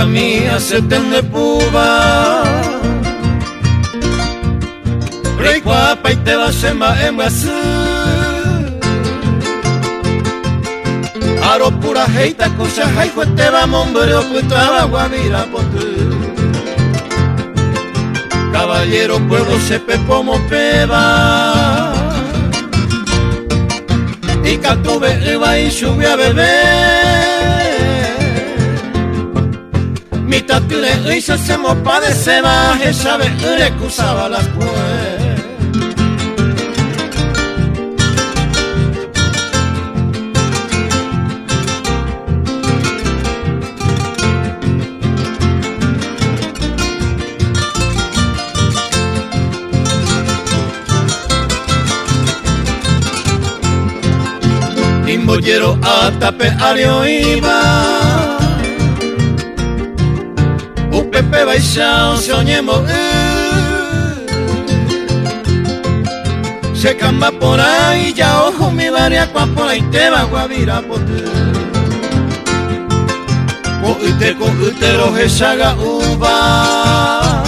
camilla se tende puba Rey guapa y te va a semba en Brasil Aro pura heita cosa hay te va mombreo puesto a guavira potu Caballero pueblo se pepomo peba Y catuve iba y subí a beber Mi tatule hizo se mopa de seba Esa vez recusaba las pues Imbollero a tape ario iba Pepe baixao soñemos Se camba por ahí ya ojo mi varia por ahí te va guavira pote Con utero saga uva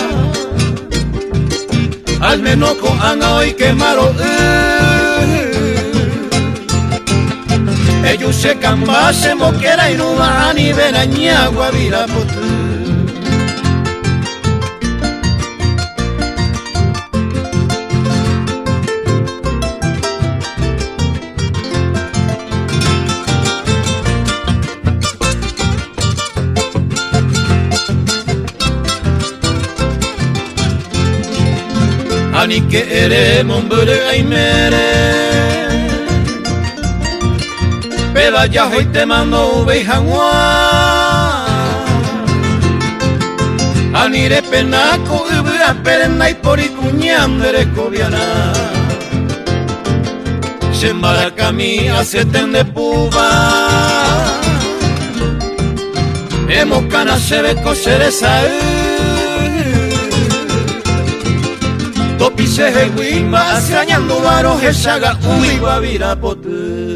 Al menos con anga hoy quemaro Ellos se camba se moquera y no va ni veraña guavira pote Ani que eres mombere ay mere Peba ya hoy te mando beijanwa Ani re penaco ubra perena y por icuñam de recobiana Se embaraca mi aceten de puba Emo cana se ve coser esa Topi se wimba, asañando varos, esaga, uy, guavira, potu.